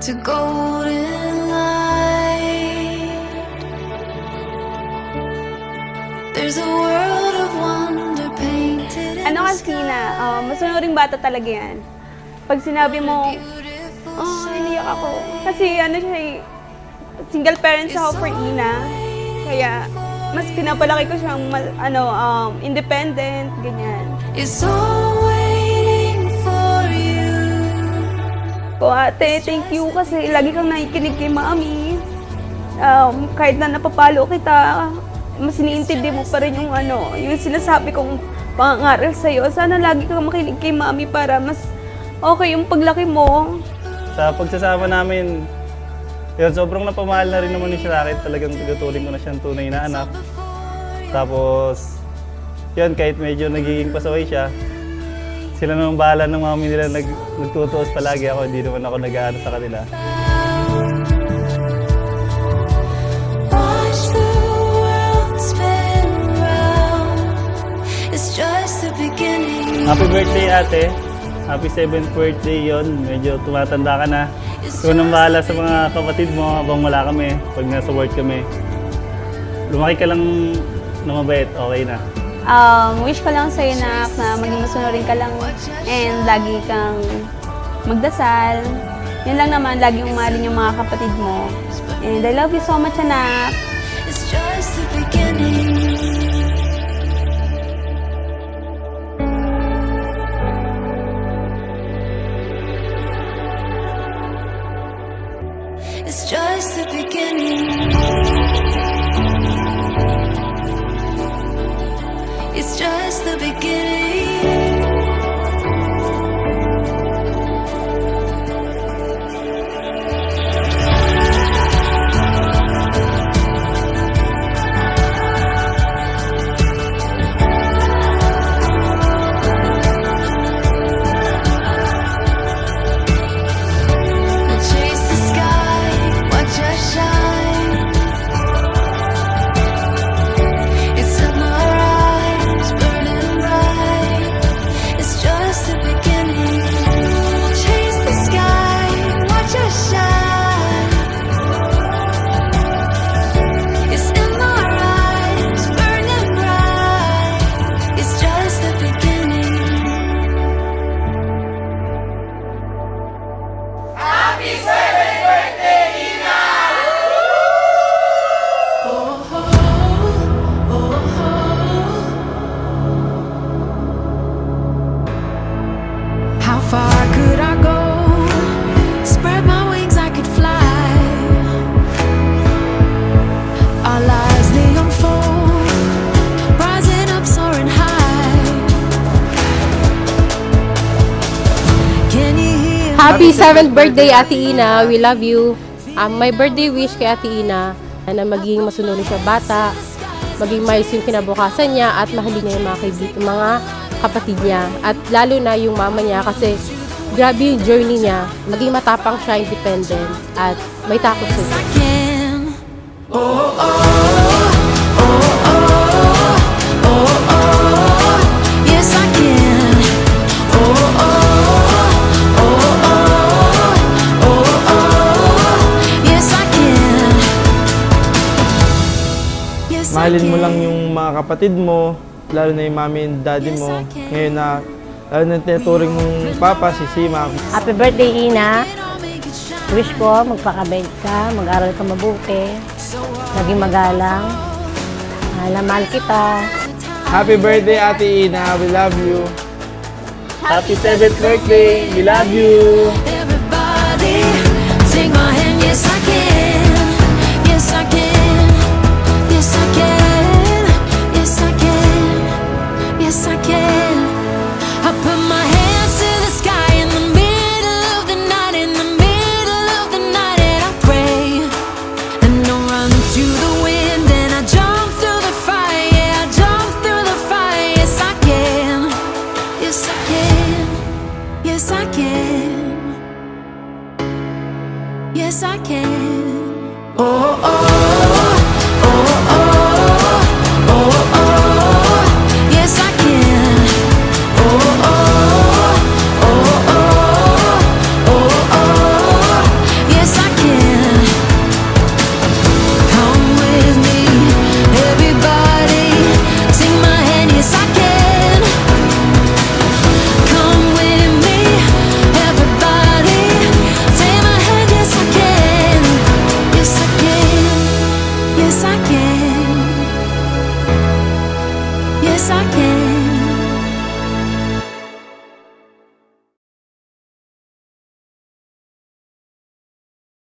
to golden light. There's a world of wonder painted. Ano kasi na, masunuring bata talaga yan. Pag sinabi mo, iniyak ako. Kasi ano siya, single parents ako for Ina. Kaya mas pinapalaki ko siyang independent, ganyan. It's all waiting for you. Po ate, thank you kasi lagi kang nakikinig kay Mami. Kahit na napapalo kita, mas iniintindi mo pa rin yung yung sinasabi kong pangangaral sa'yo. Sana lagi kang makinig kay Mami para mas okay yung paglaki mo. Sa pagsasama namin, yun, sobrang napamahal na rin naman ni siya sa akin. Talagang tinuturing ko na siyang tunay na anak. Tapos, yun, kahit medyo nagiging pasaway siya, sila naman bahala ng mami nila nagtutuos palagi ako. Hindi naman ako nag-aano sa kanila. Happy birthday, ate. Happy 7th birthday yon. Medyo tumatanda ka na. Ikaw nang bahala sa mga kapatid mo habang wala kami, pag nasa work kami. Lumaki ka lang na mabait, okay na. Wish ko lang sa'yo na maging masunurin ka lang and lagi kang magdasal. Yun lang naman, lagi mong mahalin yung mga kapatid mo. And I love you so much, anak. It's just the beginning. It's just the beginning. It's just the beginning. How far could I go? Spread my wings, I could fly. Our lives, they unfold, rising up, soaring high. Can you hear? Happy 7th birthday, Ate Ina. We love you. My birthday wish kay Ate Ina na maging masunurin siya bata, maging maayos yung kinabukasan niya at mahalin niya yung mga kapatid niya at lalo na yung mama niya kasi grabe yung journey niya, maging matapang siya, independent at may takot siya. Mahalin mo lang yung mga kapatid mo, lalo na yung mami and daddy mo. Ngayon na, lalo na tinuturing mong papa, si Sima. Happy birthday, Ina. Wish ko, magpakabait ka, mag-aral ka mabuti, maging magalang. Mahal kita. Happy birthday, Ate Ina. We love you. Happy 7th birthday! We love you! Everybody, take my hand, yes I can.